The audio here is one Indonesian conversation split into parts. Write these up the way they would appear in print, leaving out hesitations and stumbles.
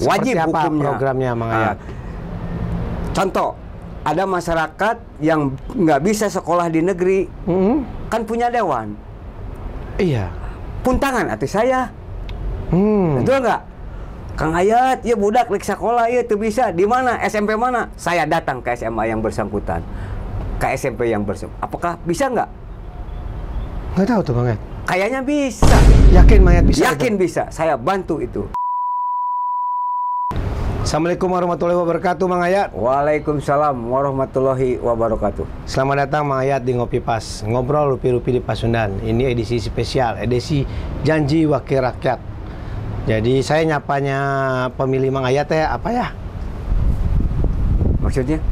Wajib apa hukumnya. programnya, Mang Ayat? Contoh, ada masyarakat yang nggak bisa sekolah di negeri, kan punya dewan. Iya. Puntangan hati saya. Betul nggak? Kang Ayat, ya budak lek sekolah ya tuh bisa. Di mana? SMP mana? Saya datang ke SMA yang bersangkutan. Ke SMP yang bersangkutan. Apakah bisa nggak? Nggak tahu tuh, Mang Ayat. Kayaknya bisa. Yakin Mang Ayat bisa? Yakin itu? bisa. Saya bantu itu. Assalamualaikum warahmatullahi wabarakatuh, Mang Ayat. Waalaikumsalam warahmatullahi wabarakatuh. Selamat datang Mang Ayat di Ngopi Pas, ngobrol rupi-rupi di Pasundan. Ini edisi spesial, edisi Janji Wakil Rakyat. Jadi saya nyapanya pemilih Mang Ayat ya, apa ya? Maksudnya?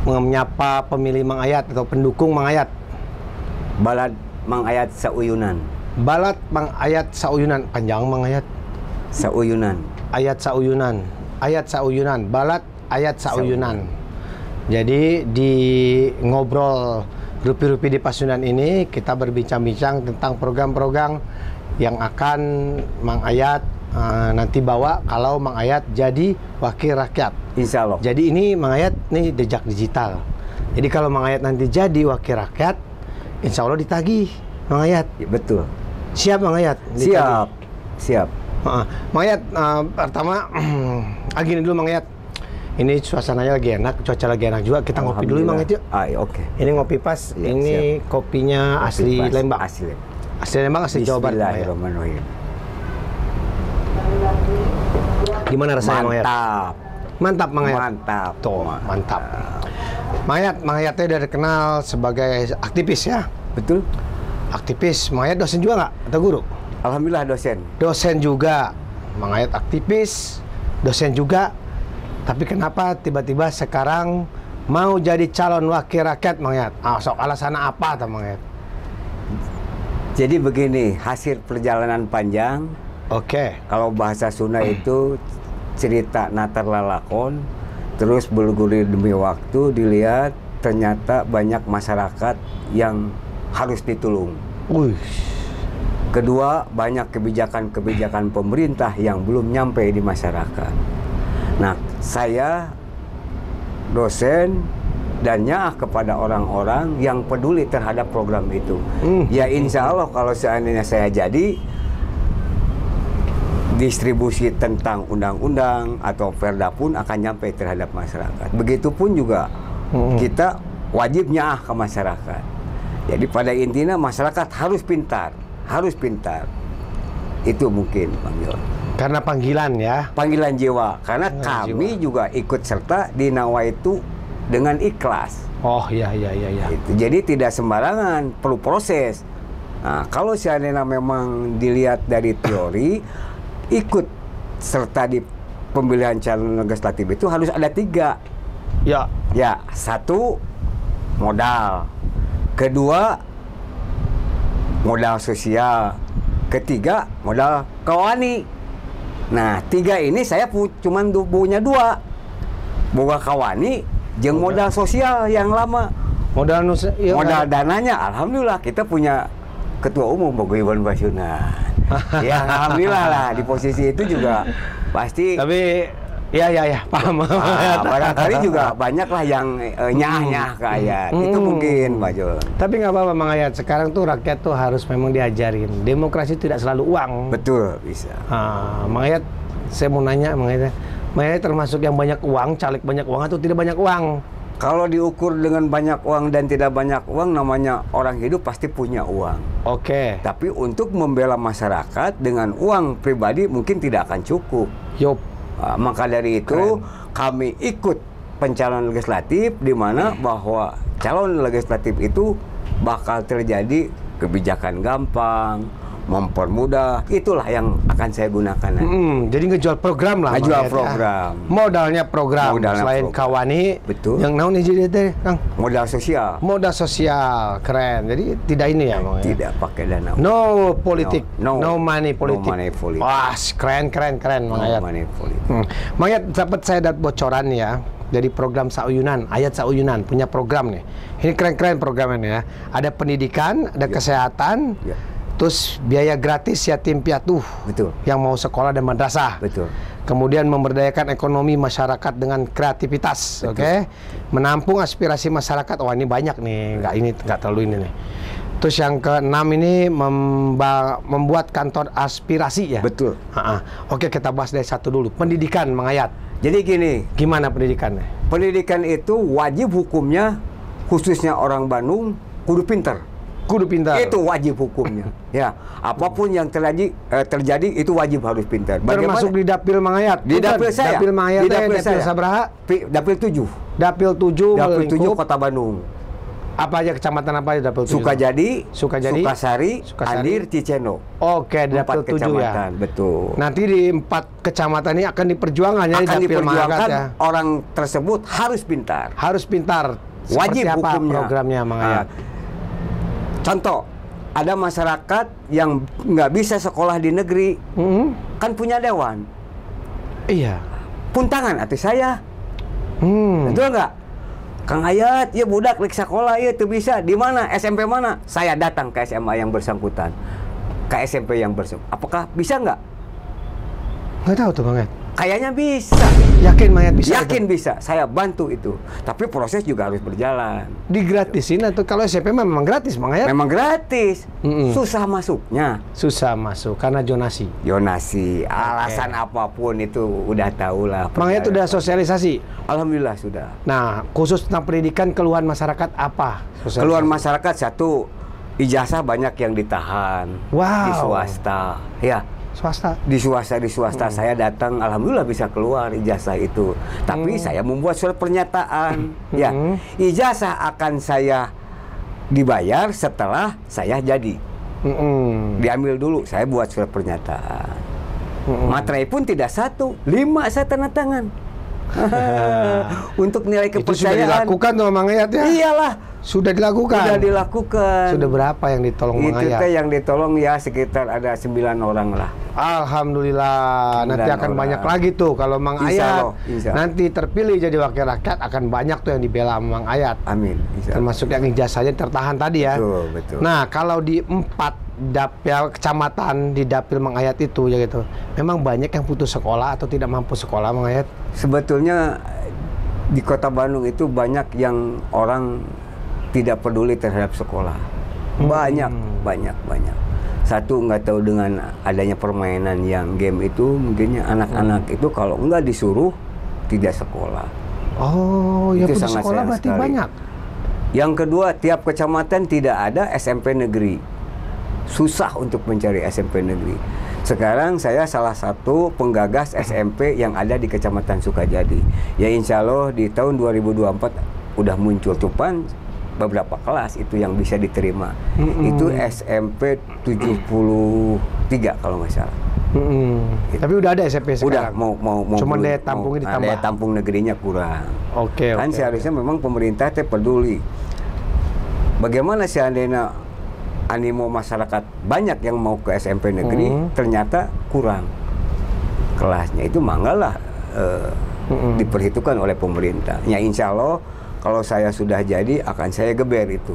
Menyapa pemilih Mang Ayat atau pendukung Mang Ayat. Balad Mang Ayat Sauyunan. Balad Mang Ayat Sauyunan, panjang Mang Ayat. Sauyunan. Ayat Sauyunan. Ayat Sauyunan, Balad Ayat Sauyunan. Jadi di ngobrol rupi-rupi di Pasundan ini kita berbincang-bincang tentang program-program yang akan Mang Ayat nanti bawa kalau Mang Ayat jadi wakil rakyat. Insya Allah. Jadi ini Mang Ayat nih jejak digital. Jadi kalau Mang Ayat nanti jadi wakil rakyat, insya Allah ditagih Mang Ayat. Ya, betul. Siap Mang Ayat? Siap. Siap. Mang Ayat, pertama gini dulu Mang Ayat. Ini suasananya lagi enak, cuaca lagi enak juga. Kita ngopi dulu Mang Ayat yuk. Oke. Ini Ngopi Pas, Ya, ini siap. kopinya Kopi asli Pas. Lembang. Asli. Asli Lembang, asli Jawa Barat Mang Ayat. Bismillahirrahmanirrahim. Gimana rasanya Mang Ayat? Mantap. Mantap Mang Ayat. Mantap. Tuh, mantap. Mang Ayat udah dikenal sebagai aktivis ya. Betul. Aktivis, Mang Ayat dosen juga nggak? Atau guru? Alhamdulillah dosen. Dosen juga. Mang Ayat aktivis, dosen juga. Tapi kenapa tiba-tiba sekarang mau jadi calon wakil rakyat Mang Ayat? Sok alasan apa tuh Mang Ayat? Jadi begini, hasil perjalanan panjang. Oke. Kalau bahasa Sunda itu cerita natar lalakon, terus bergulir demi waktu, dilihat ternyata banyak masyarakat yang harus ditulung. Kedua, banyak kebijakan-kebijakan pemerintah yang belum nyampe di masyarakat. Nah, saya dosen dan nyaah kepada orang-orang yang peduli terhadap program itu. Ya insya Allah kalau seandainya saya jadi, distribusi tentang undang-undang atau perda pun akan nyampe terhadap masyarakat. Begitupun juga kita wajib nyaah ke masyarakat. Jadi pada intinya masyarakat harus pintar. Harus pintar. Itu mungkin Bang Yon. Karena panggilan ya. Panggilan jiwa. Karena kami juga ikut serta di Nawaitu dengan ikhlas. Oh iya. Itu. Jadi tidak sembarangan, perlu proses. Nah, kalau seandainya memang dilihat dari teori, ikut serta di pemilihan calon legislatif itu harus ada 3. Ya. Ya, 1 modal. Kedua, modal sosial. Ketiga, modal kawani. Nah, 3 ini saya cuman punya 2. Boga kawani jeung modal sosial yang lama. Modal Dananya alhamdulillah kita punya ketua umum Paguyuban Pasundan. Ya alhamdulillah lah di posisi itu juga pasti. Tapi ya paham. Barangkali juga banyak lah yang nyah-nyah ke Ayat. Itu mungkin Pak Jol. Tapi nggak apa-apa Mang Ayat. Sekarang tuh rakyat tuh harus memang diajarin. Demokrasi tidak selalu uang. Betul, bisa. Mang Ayat, saya mau nanya Mang Ayat termasuk yang banyak uang, caleg banyak uang atau tidak banyak uang? Kalau diukur dengan banyak uang dan tidak banyak uang, namanya orang hidup pasti punya uang. Oke. Tapi untuk membela masyarakat dengan uang pribadi mungkin tidak akan cukup. Yup. Maka dari itu kami ikut pencalonan legislatif di mana bahwa calon legislatif itu bakal terjadi kebijakan gampang, mempermudah, itulah yang akan saya gunakan. Jadi ngejual program lah. Ngejual program. Ya. Modalnya program. Selain kawani, betul. Yang naon jadi teh, Kang? Modal sosial. Modal sosial, keren. Jadi tidak ini ya, Mang. Tidak pakai dana. No politik, no money politik. No money politik. Wah, keren Mang Ayat. No money politik. Mang Ayat, dapat saya dapat bocoran ya. Dari program Sauyunan, Ayat Sauyunan punya program nih. Ini keren-keren programnya ya. Ada pendidikan, ada kesehatan. Terus biaya gratis yatim piatu. Betul. Yang mau sekolah dan madrasah. Betul. kemudian memberdayakan ekonomi masyarakat dengan kreativitas, oke? Menampung aspirasi masyarakat. Wah, ini banyak nih, nggak terlalu ini nih. Terus yang keenam ini membuat kantor aspirasi ya. Betul. Oke, kita bahas dari satu dulu. Pendidikan, Mang Ayat. Jadi gini, gimana pendidikannya? pendidikan itu wajib hukumnya, khususnya orang Bandung, kudu pinter. Kudu pintar. Itu wajib hukumnya. Ya, apapun yang terjadi itu wajib harus pintar. Termasuk di dapil Mang Ayat. Di dapil saya. Dapil Mang Ayat, Di dapil saya. Sabraha? Dapil 7. Dapil 7. Dapil 7 melingkup. Kota Bandung. Apa aja kecamatan apa aja dapil 7? Sukajadi, Sukajadi, Sukasari, Andir, Cicendo. Oke, di dapil 7 ya. Betul. Nanti di 4 kecamatan ini akan diperjuangkan ya, di Akan dapil Mang Ayat diperjuangkan ya. orang tersebut harus pintar. Harus pintar. Wajib Seperti apa hukumnya. programnya Mang Ayat? Contoh, ada masyarakat yang nggak bisa sekolah di negeri, kan punya dewan. Iya. Puntangan atuh saya. Betul nggak? Kang Ayat, ya budak rek sekolah ya tuh bisa. Di mana? SMP mana? Saya datang ke SMA yang bersangkutan. Ke SMP yang bersangkutan. Apakah bisa nggak? Nggak tahu tuh Mang Ayat. Kayaknya bisa. Yakin Mang Ayat bisa? Yakin itu? bisa. Saya bantu itu. Tapi proses juga harus berjalan. Digratisin atau kalau SMP memang gratis Mang Ayat? Memang gratis. Susah masuknya. Susah masuk karena zonasi. Jonasi, alasan apapun itu udah tahu lah. Mang Ayat udah sosialisasi? Alhamdulillah sudah. Nah, khusus tentang pendidikan, keluhan masyarakat apa? Keluhan masyarakat satu, ijazah banyak yang ditahan. Wow. Di swasta. Ya. Swasta? Di swasta saya datang, alhamdulillah bisa keluar ijazah itu. Tapi saya membuat surat pernyataan. Ya, ijazah akan saya dibayar setelah saya jadi. Diambil dulu, saya buat surat pernyataan. Materai pun tidak 1, 5 saya tanda tangan. Untuk nilai kepercayaan. Itu sudah dilakukan tuh Mang Ayat ya? Iyalah. Sudah dilakukan? Sudah dilakukan. Sudah berapa yang ditolong Mang Ayat? Itu yang ditolong ya sekitar ada 9 orang lah. Alhamdulillah. Nanti akan orang. Banyak lagi tuh kalau Mang Ayat Insya Allah. nanti terpilih jadi wakil rakyat, akan banyak tuh yang dibela Mang Ayat. Amin. Termasuk yang ijazahnya tertahan tadi ya. Betul, betul. Nah, kalau di 4 dapil kecamatan di dapil Mang Ayat itu ya gitu, memang banyak yang putus sekolah atau tidak mampu sekolah Mang Ayat? Sebetulnya di Kota Bandung itu banyak yang orang tidak peduli terhadap sekolah. Banyak. Satu, nggak tahu dengan adanya permainan yang game itu, mungkinnya anak-anak itu kalau nggak disuruh tidak sekolah. Oh, ya Itu putus sangat sekolah sayang berarti sekali. banyak. Yang kedua, tiap kecamatan tidak ada SMP negeri. Susah untuk mencari SMP negeri. Sekarang saya salah satu penggagas SMP yang ada di Kecamatan Sukajadi. Ya insya Allah di tahun 2024 udah muncul tupan beberapa kelas itu yang bisa diterima. Itu SMP 73 kalau nggak salah. Tapi udah ada SMP Udah sekarang? mau Cuma daya tampungnya ditambah? Daya tampung negerinya kurang. Oke. Kan seharusnya memang pemerintah teh peduli. Bagaimana seandainya animo masyarakat banyak yang mau ke SMP negeri, ternyata kurang kelasnya. Itu manggalah diperhitungkan oleh pemerintah. Ya insya Allah kalau saya sudah jadi akan saya geber itu.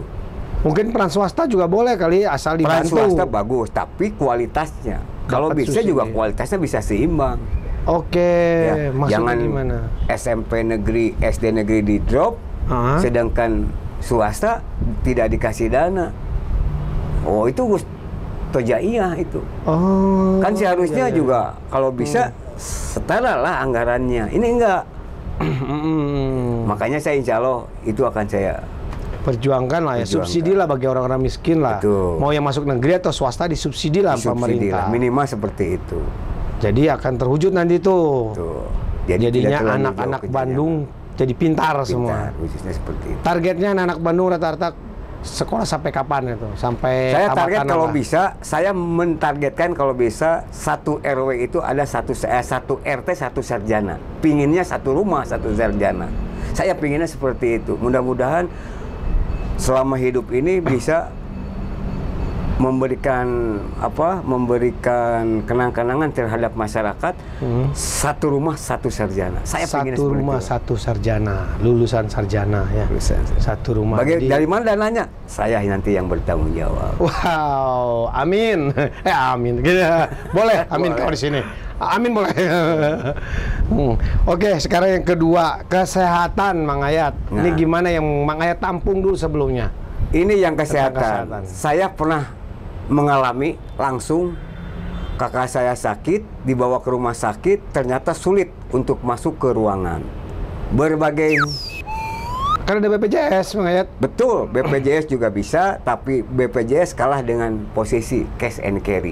Mungkin peran swasta juga boleh kali, asal Peran dibantu. swasta bagus, tapi kualitasnya. Kalau bisa subsidi. juga kualitasnya bisa seimbang. Oke, Ya, maksudnya jangan gimana? SMP negeri, SD negeri di drop, sedangkan swasta tidak dikasih dana. Oh itu Gus Tojaiyah itu. Oh. Kan seharusnya iya. juga kalau bisa setara lah anggarannya. Ini enggak. Makanya saya insya Allah itu akan saya perjuangkan lah ya, Perjuangkan. subsidi lah bagi orang-orang miskin lah. Betul. Mau yang masuk negeri atau swasta disubsidi lah disubsidi pemerintah. lah, minimal seperti itu. Jadi akan terwujud nanti tuh. Tuh. Jadinya tidak terlalu anak-anak jauh Bandung jadi pintar, kejangan. semua. Pintar, khususnya seperti itu. Targetnya anak-anak Bandung rata-rata sekolah sampai kapan itu? Sampai Saya target tamatan kalau apa? bisa, saya mentargetkan kalau bisa satu RW itu ada satu RT satu sarjana. Pinginnya satu rumah satu sarjana. Saya pinginnya seperti itu. Mudah-mudahan selama hidup ini bisa memberikan kenang-kenangan terhadap masyarakat. Satu rumah satu sarjana. Saya pinginnya Satu seperti rumah itu. satu sarjana, lulusan sarjana ya. Satu rumah. Jadi- Dari mana dananya? Saya nanti yang bertanggung jawab. Wow, amin. Amin. Gitu. Boleh, amin Boleh. kalau di sini. Amin boleh. Oke, sekarang yang kedua, kesehatan Mang Ayat. Ini Nah. gimana yang Mang Ayat tampung dulu sebelumnya? Ini yang Tentang kesehatan. Saya pernah mengalami langsung kakak saya sakit, dibawa ke rumah sakit, ternyata sulit untuk masuk ke ruangan. Berbagai Karena ada BPJS, Mang Ayat. betul, BPJS juga bisa, tapi BPJS kalah dengan posisi cash and carry.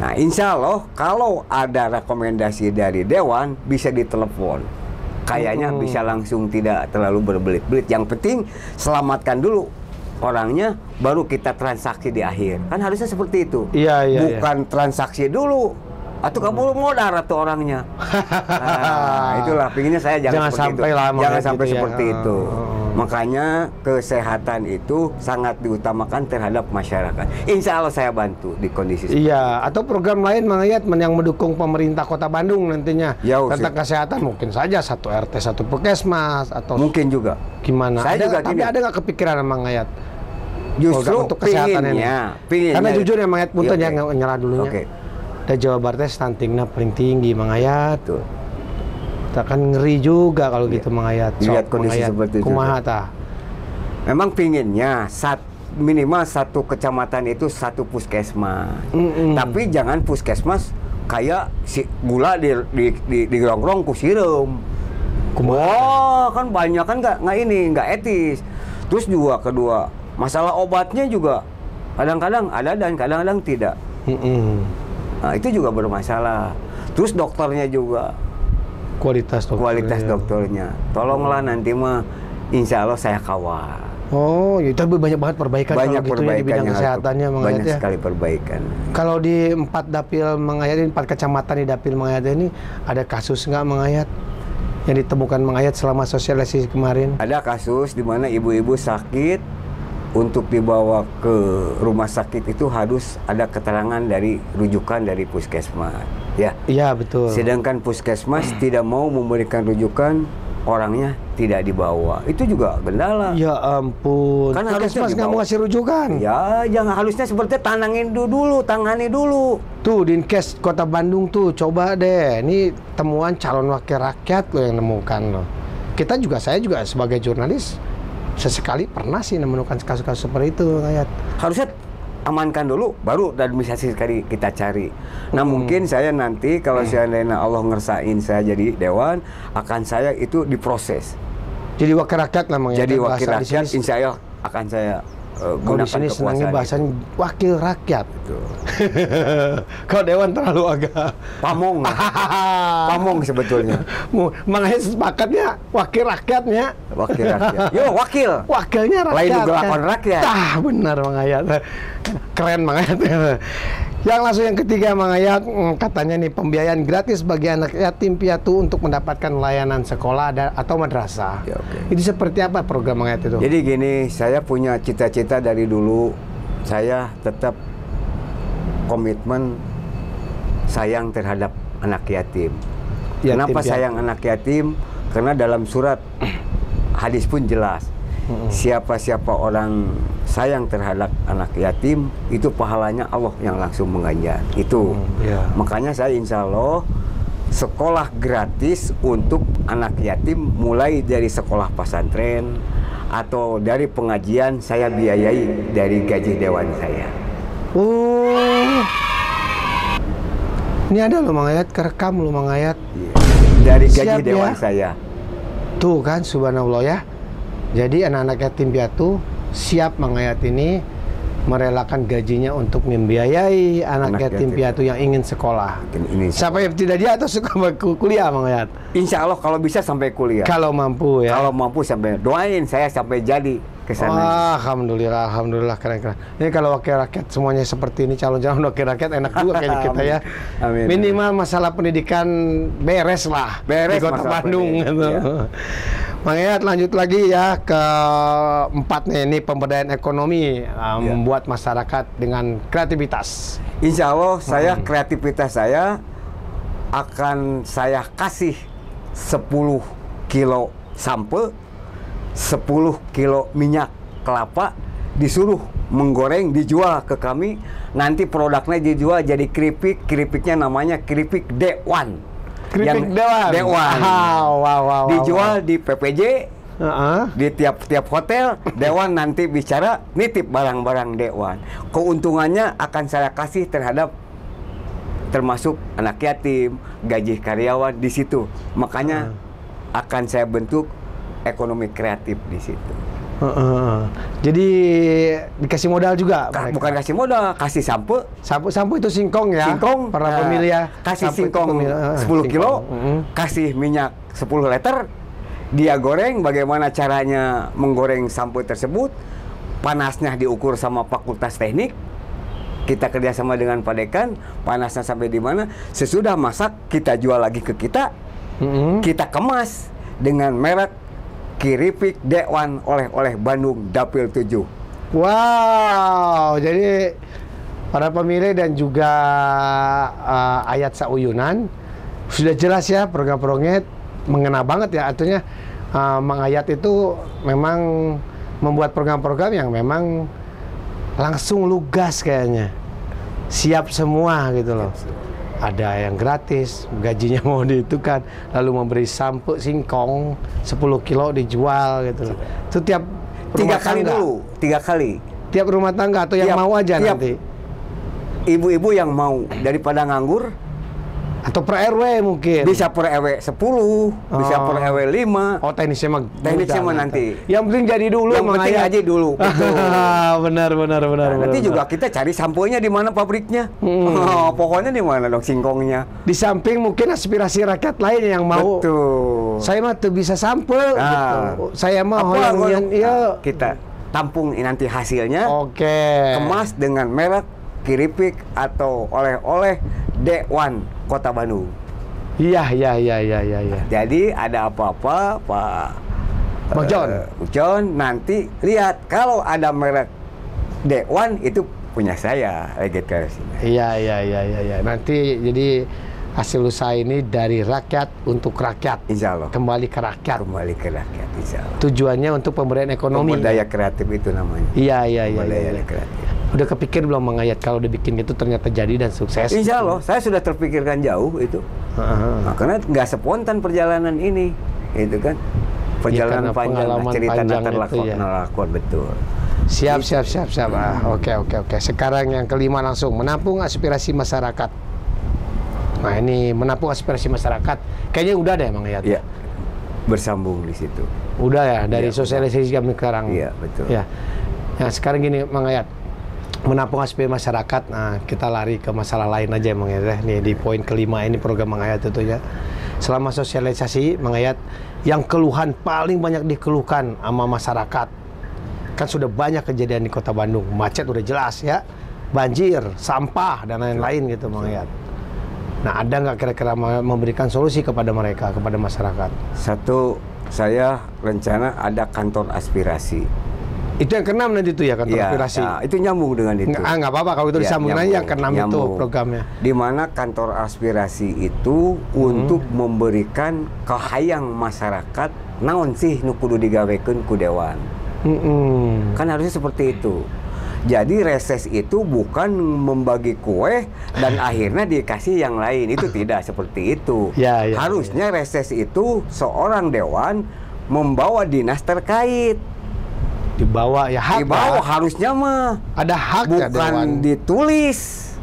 Nah, insya Allah kalau ada rekomendasi dari Dewan bisa ditelepon. Kayaknya bisa langsung, tidak terlalu berbelit-belit. Yang penting selamatkan dulu orangnya, baru kita transaksi di akhir. Kan harusnya seperti itu. Iya, iya. Bukan transaksi dulu. Atau kamu modal atau orangnya. Nah, itulah pinginnya saya jangan seperti sampai itu. lah, Jangan gitu sampai ya. seperti itu. Makanya kesehatan itu sangat diutamakan terhadap masyarakat. Insya Allah saya bantu di kondisi seperti Iya, atau program lain Mang Ayat yang mendukung pemerintah Kota Bandung nantinya Ya, tentang kesehatan, mungkin saja 1 RT 1 puskesmas atau mungkin juga. gimana? Saya juga Tapi gini. ada nggak kepikiran Mang Ayat? Justru Program untuk kesehatan ini. pinginnya. Karena jujur ya Mang Ayat, punten Iya, jangan nyerah dulunya. Oke. Dan Jawa Barat stuntingnya paling tinggi Mang Ayat. Betul. Kita kan ngeri juga kalau gitu Mang Ayat. Dilihat Sok, kondisi Mang Ayat. seperti itu. Kumaha tah? Memang pinginnya minimal 1 kecamatan itu 1 puskesmas. Tapi jangan puskesmas kayak si gula di rongrong ku sireum. Wah, kan banyak kan nggak etis. Terus juga kedua, masalah obatnya juga kadang-kadang ada dan kadang-kadang tidak. Nah, itu juga bermasalah. Terus dokternya juga, Kualitas dokternya. Tolonglah nanti mah, insya Allah saya kawal. Oh, ya, tapi banyak banget perbaikan Banyak kalau gitu ya di bidang kesehatannya Mang banyak Ayat ya. sekali perbaikan. Kalau di 4 dapil Mang Ayat ini, 4 kecamatan di dapil Mang Ayat ini, ada kasus nggak Mang Ayat yang ditemukan Mang Ayat selama sosialisasi kemarin? Ada kasus di mana ibu-ibu sakit, untuk dibawa ke rumah sakit itu harus ada keterangan dari rujukan dari puskesmas, ya. Iya betul. Sedangkan puskesmas tidak mau memberikan rujukan, orangnya tidak dibawa. Itu juga kendala. Ya ampun. Kan harusnya Puskesmas nggak mau dibawa. ngasih rujukan. Ya, jangan, harusnya seperti tangani dulu. Tuh Dinkes Kota Bandung tuh, coba deh. Ini temuan calon wakil rakyat lo yang nemukan lo. Saya juga sebagai jurnalis sesekali pernah sih menemukan kasus-kasus seperti itu, Ayat. Harusnya amankan dulu, baru administrasi sekali kita cari. Nah, mungkin saya nanti kalau seandainya Allah ngersain saya jadi dewan, akan saya itu diproses. Jadi wakil rakyat lah Mang Ayat. Jadi wakil Bahasa di rakyat, sini- insya Allah akan saya Kalau di gunakan sini senangnya kekuasaan bahasanya wakil rakyat. itu. Kalau dewan terlalu agak Pamong, pamong sebetulnya. Mang Ayat sepakatnya wakil rakyatnya. Wakil rakyat. Yo, wakil. Wakilnya rakyat. Lain juga lakon rakyat. Benar Mang Ayat. Keren Mang Ayat. Yang langsung yang ketiga Mang Ayat, katanya nih pembiayaan gratis bagi anak yatim piatu untuk mendapatkan layanan sekolah atau madrasah. Ya, oke. Itu seperti apa program Mang Ayat itu? Jadi gini, saya punya cita-cita dari dulu. Saya tetap komitmen sayang terhadap anak yatim. Kenapa piatu. sayang anak yatim? Karena dalam surat hadis pun jelas. Siapa-siapa orang sayang terhadap anak yatim, itu pahalanya Allah yang langsung mengajar. Itu. Ya. Makanya saya insya Allah sekolah gratis untuk anak yatim, mulai dari sekolah pesantren atau dari pengajian, saya biayai dari gaji dewan saya. Oh. Ini ada loh Mang Ayat, kerekam loh Mang Ayat. Dari gaji Siap, dewan ya. saya. Tuh kan subhanallah ya. Jadi anak-anak yatim piatu siap Mang Ayat ini merelakan gajinya untuk membiayai anak yatim piatu yang ingin sekolah. Ini Siapa yang tidak dia atau suka kuliah Mang Ayat? insya Allah kalau bisa sampai kuliah. Kalau mampu ya. Kalau mampu sampai, doain saya sampai jadi ke sana. Wah, alhamdulillah keren-keren. Ini kalau wakil rakyat semuanya seperti ini, calon-calon wakil rakyat enak juga kayaknya kita ya. Amin. Minimal masalah pendidikan beres lah Beres di Kota masalah Bandung pendidikan, gitu. iya. Mang Ayat lanjut lagi ya ke 4 ini pemberdayaan ekonomi, membuat masyarakat dengan kreativitas. Insya Allah saya kreativitas saya akan saya kasih 10 kilo sampel, 10 kilo minyak kelapa, disuruh menggoreng, dijual ke kami. nanti produknya dijual jadi keripik, keripiknya namanya keripik Dewan. Keripik Dewan. Dewan. Wow. Dijual di PPJ, di tiap hotel. Dewan nanti bicara nitip barang-barang Dewan. Keuntungannya akan saya kasih terhadap termasuk anak yatim, gaji karyawan di situ. Makanya akan saya bentuk ekonomi kreatif di situ. Jadi dikasih modal juga? Bukan kasih modal, kasih sampo. Sampo itu singkong ya? Singkong. Para pemilih ya? Kasih singkong 10 kilo, kasih minyak 10 liter, dia goreng. Bagaimana caranya menggoreng sampo tersebut? Panasnya diukur sama Fakultas Teknik. Kita kerjasama dengan Pak Dekan, panasnya sampai di mana? Sesudah masak, kita jual lagi ke kita. Kita kemas dengan merek keripik Dewan oleh Bandung Dapil 7. Wow, jadi para pemilih dan juga Ayat Sauyunan sudah jelas ya program-programnya mengena banget ya. Artinya Mang Ayat itu memang membuat program-program yang memang langsung lugas kayaknya, siap semua gitu loh. Ada yang gratis, gajinya mau diitukan, lalu memberi sampo singkong 10 kilo dijual gitu loh. Itu tiap 3 kali dulu, 3 kali. Tiap rumah tangga atau yang mau aja nanti? Ibu-ibu yang mau, daripada nganggur. Atau per RW mungkin? Bisa per RW 10, bisa per RW 5. Oh, teknisnya mah nanti. Yang penting jadi dulu. Yang penting aja dulu. Benar. Nanti juga kita cari samponya di mana pabriknya. Pokoknya di mana dong singkongnya. Di samping mungkin aspirasi rakyat lain yang mau. Betul. Saya mah tuh bisa sampo gitu. Saya mah yang kita tampung nanti hasilnya. Oke. Kemas dengan merek keripik atau oleh-oleh Dewan Kota Bandung. Iya. Jadi ada apa-apa Pak Bang John nanti lihat kalau ada merek Dewan itu punya saya. Iya. Nanti jadi hasil usaha ini dari rakyat untuk rakyat. Insya Allah. Kembali ke rakyat. Insya Allah. Tujuannya untuk pemberdayaan ekonomi. Pemberdaya kreatif itu namanya. Iya. Pemberdaya kreatif. Udah kepikir belum Mang Ayat kalau dibikin itu ternyata jadi dan sukses? Insya Allah, saya sudah terpikirkan jauh itu. Nah, karena nggak spontan perjalanan ini, itu kan. Perjalanan panjang, cerita terlakon, betul. Siap. Oke. Sekarang yang kelima langsung menampung aspirasi masyarakat. Nah ini menampung aspirasi masyarakat, kayaknya udah deh Mang Ayat. Iya. Bersambung di situ. Udah ya dari sosialisasi kami sekarang. Iya betul. Ya. Nah sekarang gini Mang Ayat. Menampung aspirasi masyarakat, nah kita lari ke masalah lain aja Mang Ayat. Nih di poin kelima ini program Mang Ayat tentunya. Selama sosialisasi Mang Ayat, yang keluhan paling banyak dikeluhkan sama masyarakat, kan sudah banyak kejadian di Kota Bandung, macet udah jelas ya, banjir, sampah dan lain-lain gitu Mang Ayat. Nah ada nggak kira-kira memberikan solusi kepada mereka, kepada masyarakat? Satu, saya rencana ada kantor aspirasi. Itu yang keenam nanti itu ya kantor aspirasi. Ya, itu nyambung dengan itu. Nggak apa-apa kalau itu disambung aja yang keenam itu programnya. Di mana kantor aspirasi itu untuk memberikan kahayang masyarakat naon sih nu kudu digawekeun ku Dewan. Kan harusnya seperti itu. Jadi reses itu bukan membagi kue dan akhirnya dikasih yang lain. Itu tidak seperti itu. Harusnya reses itu seorang Dewan membawa dinas terkait. Dibawa ya hak. Dibawa harusnya mah. Ada hak bukan ditulis.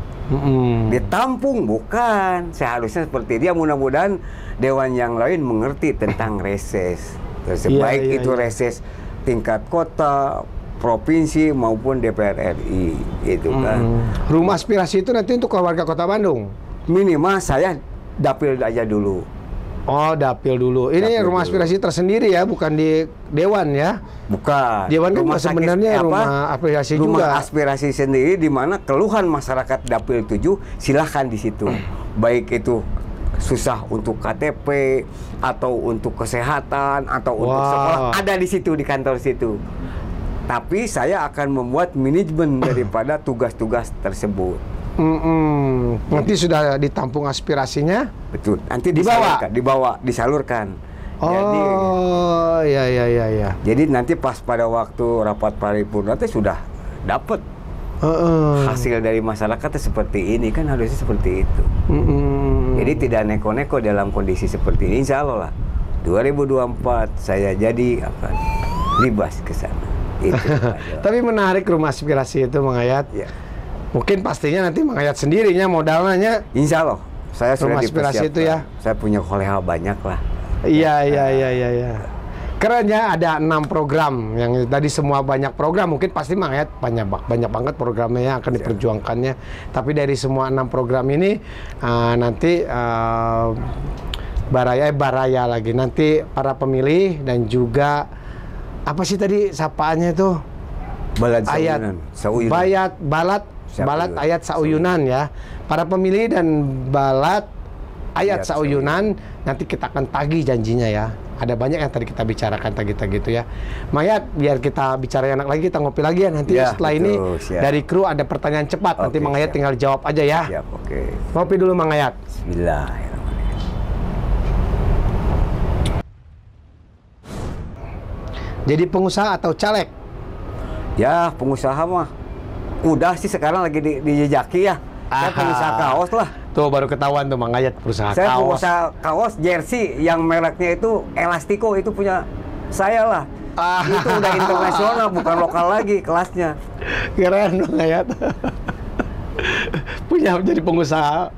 Ditampung bukan. Seharusnya seperti dia. Mudah-mudahan Dewan yang lain mengerti tentang reses. Baik itu reses tingkat kota, provinsi maupun DPR RI gitu kan. Rumah aspirasi itu nanti untuk warga Kota Bandung. Minimal saya dapil aja dulu. Oh, dapil dulu. Ini dapil rumah aspirasi tersendiri ya, bukan di Dewan ya? Bukan. Dewan kan sebenarnya rumah aspirasi juga. Rumah aspirasi sendiri di mana keluhan masyarakat dapil 7 silahkan di situ. Baik itu susah untuk KTP atau untuk kesehatan atau untuk sekolah, ada di situ di kantor situ. Tapi saya akan membuat manajemen daripada tugas-tugas tersebut. Nanti sudah ditampung aspirasinya. Betul. Nanti disalurkan. Oh, ya. Jadi nanti pas pada waktu rapat paripurna itu sudah dapat Hasil dari masyarakat seperti ini kan harusnya seperti itu. Jadi tidak neko-neko dalam kondisi seperti ini. Insya Allah lah 2024 saya jadi akan libas ke sana. Itu Tapi menarik rumah aspirasi itu Mang Hayat. ya. Mungkin pastinya nanti Mang Hayat sendirinya modalnya. Insya Allah saya sudah Rumah aspirasi dipersiapkan. itu ya. Saya punya koleha banyak lah. Iya. Keren ya, ada 6 program yang tadi semua banyak program, mungkin pasti Mang Hayat banyak banget programnya yang akan diperjuangkannya. Tapi dari semua 6 program ini nanti baraya lagi nanti para pemilih dan juga apa sih tadi sapaannya itu Balad ayat Sauyunan. balat ayat sauyunan ya. Para pemilih dan balat ayat sauyunan nanti kita akan tagih janjinya ya. Ada banyak yang tadi kita bicarakan tadi gitu ya. Mayat, biar kita bicara enak lagi, kita ngopi lagi ya nanti Ya, setelah betul, ini siap. dari kru ada pertanyaan cepat. Nanti Oke, Mang Hayat siap. tinggal jawab aja ya. Siap, oke. Ngopi dulu Mang Hayat. Bismillahirrahmanirrahim. Jadi pengusaha atau caleg? Ya, pengusaha mah udah sih sekarang lagi dijejaki ya. Saya pengusaha kaos lah. Tuh baru ketahuan tuh Mang Hayat perusaha Saya kaos. pengusaha kaos jersey yang mereknya itu Elastico, itu punya saya lah. Itu udah internasional, bukan lokal lagi kelasnya. Keren Mang Hayat. Punya jadi pengusaha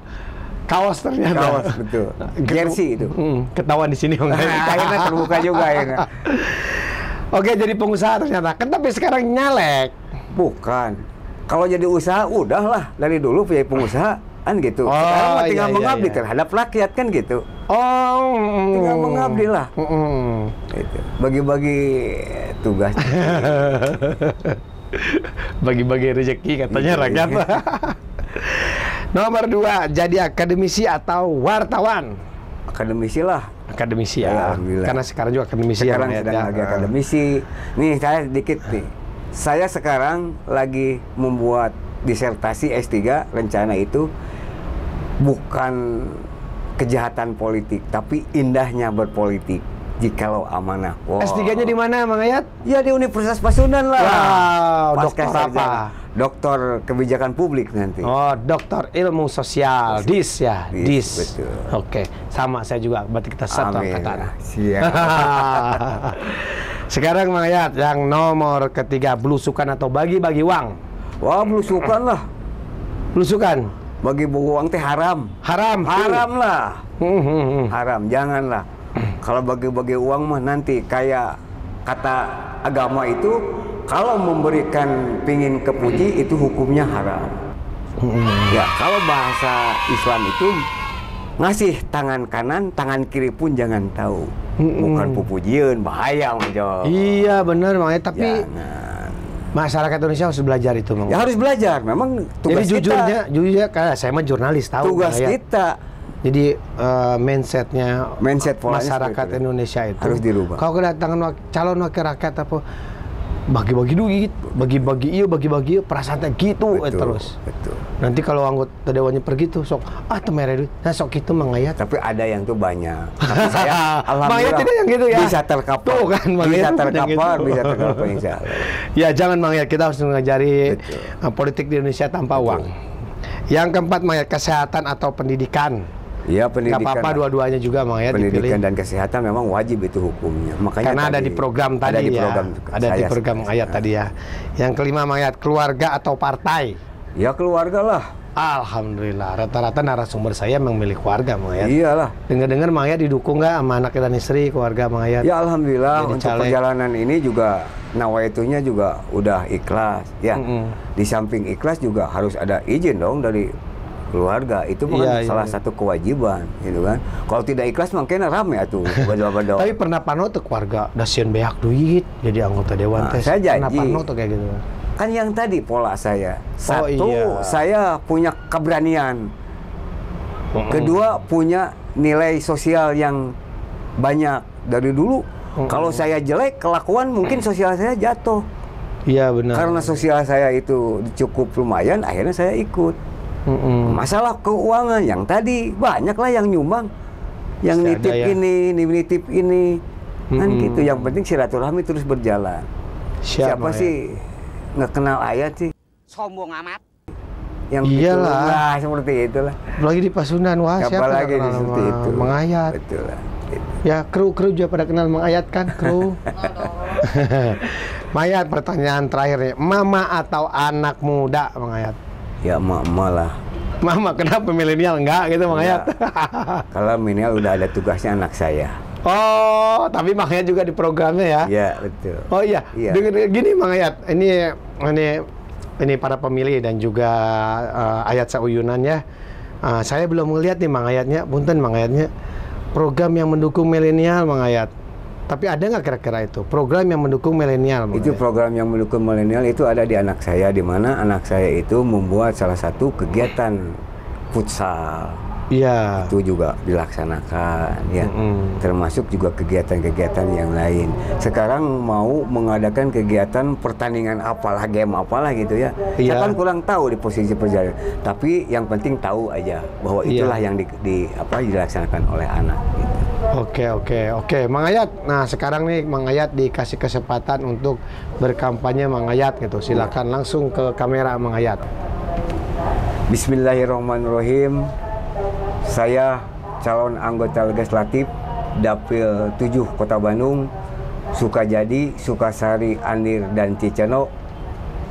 kaos ternyata. Kaos betul. Jersey itu. Ketahuan di sini Mang Hayat. Akhirnya terbuka juga akhirnya. Oke, jadi pengusaha ternyata. Kan tapi sekarang nyalek. Bukan. Kalau jadi usaha udahlah dari dulu punya pengusaha kan gitu. Oh, Sekarang mah tinggal iya, mengabdi iya. terhadap rakyat kan gitu. Oh, Tinggal mengabdi lah. Gitu. Bagi-bagi tugas. Bagi-bagi rezeki katanya Gitu, rakyat. Nomor 2, jadi akademisi atau wartawan? Akademisi lah. Akademisi Ya, ya. alhamdulillah. Karena sekarang juga akademisi Sekarang ya. sedang lagi akademisi. Nih saya sedikit nih. Saya sekarang lagi membuat disertasi S3, rencana itu bukan kejahatan politik, tapi indahnya berpolitik jikalau amanah. Wow. S3-nya di mana Mang Hayat? Ya di Universitas Pasundan lah. Wow, Pasca doktor sarjana. apa? Doktor kebijakan publik nanti. Oh, doktor ilmu sosial, DIS ya, DIS, DIS. betul. Oke, sama saya juga. Berarti kita satu Amin. angkatan. Siap. Sekarang Mang Hayat, yang nomor ketiga, belusukan atau bagi-bagi uang? Wah, belusukan lah. Belusukan, Bagi uang teh haram. haram. Haram lah. Hmm. Haram, janganlah. Kalau bagi-bagi uang mah nanti kayak kata agama itu, kalau memberikan pingin kepuji itu hukumnya haram. Ya, kalau bahasa Islam itu ngasih tangan kanan, tangan kiri pun jangan tahu. Bukan pupujian, bahaya Mang Jo. Iya benar Mang Hayat, tapi Jangan. masyarakat Indonesia harus belajar itu Mang. Ya harus belajar, memang tugas Jadi kita. jujurnya karena saya mah jurnalis tahu. Tugas Mang Hayat. kita. Jadi mindsetnya Mindset polanya masyarakat seperti itu. Indonesia itu Harus dirubah. Kalau kedatangan calon wakil rakyat apa bagi-bagi duit, bagi-bagi perasaannya gitu terus. Betul. Nanti kalau anggota dewannya pergi tuh sok temere duit. Nah sok itu Mang Hayat. Tapi ada yang tuh banyak. Tapi saya Mang Hayat tidak yang gitu ya. Bisa terkapar. Tuh kan, Mang bisa Hayat bukan yang terkapar, gitu. bisa terkapar insya Allah. Ya jangan Mang Hayat, kita harus mengajari Betul. politik di Indonesia tanpa uang. Yang keempat Mang Hayat, kesehatan atau pendidikan. Iya, Nggak pendidikan. apa-apa dua-duanya juga Mang Hayat dipilih. Pendidikan dan kesehatan memang wajib itu hukumnya. Makanya Karena ada di program tadi ada di ya. program Ada di saya program sekarang. ayat tadi ya. Yang kelima Mang Hayat, keluarga atau partai? Ya keluarga lah. Alhamdulillah, rata-rata narasumber saya memilih keluarga Mang Hayat. Iyalah. Dengar-dengar Mang Hayat didukung nggak sama anak dan istri, keluarga Mang Hayat? Ya alhamdulillah Jadi untuk caleg. perjalanan ini juga nawaitunya juga udah ikhlas ya. Di samping ikhlas juga harus ada izin dong dari keluarga. Itu Iya, kan salah iya. satu kewajiban gitu kan. Kalau tidak ikhlas makanya rame atuh bado-bado. Tapi pernah pano tuh keluarga dasian beak duit jadi anggota dewan Nah, teh. saya Pernah janji. pano tuh kayak gitu. Kan yang tadi pola saya. Satu, iya. saya punya keberanian. Kedua, punya nilai sosial yang banyak dari dulu. Kalau saya jelek kelakuan mungkin sosial saya jatuh. Iya benar. Karena sosial saya itu cukup lumayan, akhirnya saya ikut. Masalah keuangan yang tadi banyaklah yang nyumbang, yang Masih nitip ada ya. ini, nitip ini, kan gitu. Yang penting silaturahmi terus berjalan. Siap, Siapa Mang sih nggak kenal ayat sih? Sombong amat. Yang Iyalah. itulah, seperti itulah. Apalagi di Pasundan, wah siapa Apalagi nggak kenal seperti sama itu. Mang Ayat. Betul lah. Ya, kru juga pada kenal Mang Ayat kan, kru. Mang Ayat, pertanyaan terakhir nih, mama atau anak muda, Mang Ayat? Ya emak-emak lah. Mama, kenapa milenial enggak gitu, Mang Ayat? Kalau milenial udah ada tugasnya anak saya. Oh, tapi Mang Ayat juga di programnya ya? Ya betul. Oh iya, Iya. Gini Mang Ayat, ini para pemilih dan juga Ayat Sauyunan ya. Saya belum melihat nih Mang Ayatnya, punten Mang Ayatnya, program yang mendukung milenial Mang Ayat. Tapi ada nggak kira-kira itu program yang mendukung milenial? Mang Itu Ayat? program yang mendukung milenial itu ada di anak saya, di mana anak saya itu membuat salah satu kegiatan futsal. Iya. Itu juga dilaksanakan ya. Termasuk juga kegiatan-kegiatan yang lain. Sekarang mau mengadakan kegiatan pertandingan apalah, game apalah gitu ya. Iya. Saya kan kurang tahu di posisi perjalanan. Tapi yang penting tahu aja bahwa itulah yang dilaksanakan oleh anak gitu. Oke, Mang Ayat. Nah, sekarang nih Mang Ayat dikasih kesempatan untuk berkampanye Mang Ayat gitu. Silakan langsung ke kamera Mang Ayat. Bismillahirrahmanirrahim. Saya calon anggota legislatif Dapil 7 Kota Bandung, Sukajadi, Sukasari, Andir, dan Ciceno.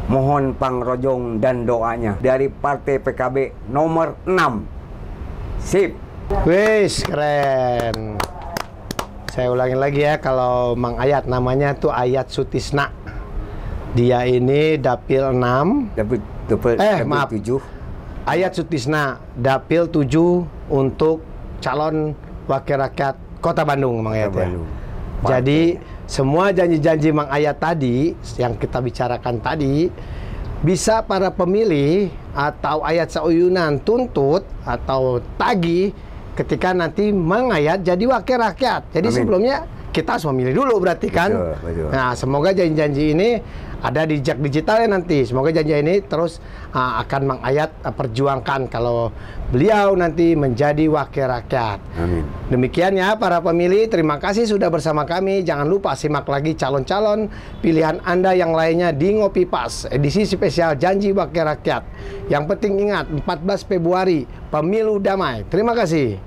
Mohon pangrojong dan doanya dari Partai PKB nomor 6. Sip. Wis, keren. Saya ulangin lagi ya, kalau Mang Ayat namanya tuh Ayat Sutisna. Dia ini Dapil 6. Dapil maaf. 7. Ayat Sutisna, Dapil 7 untuk calon wakil rakyat Kota Bandung, Mang Ayat ya. Jadi semua janji-janji Mang Ayat tadi yang kita bicarakan tadi bisa para pemilih atau Ayat Sauyunan tuntut atau tagih ketika nanti Mang Ayat jadi wakil rakyat. Jadi sebelumnya kita harus memilih dulu berarti kan. Betul. Nah, semoga janji-janji ini ada di jejak digitalnya nanti. Semoga janji ini terus akan Mang Ayat perjuangkan kalau beliau nanti menjadi wakil rakyat. Amin. Demikian ya para pemilih, terima kasih sudah bersama kami. Jangan lupa simak lagi calon-calon pilihan Anda yang lainnya di Ngopi Pas, edisi spesial Janji Wakil Rakyat. Yang penting ingat, 14 Februari, pemilu damai. Terima kasih.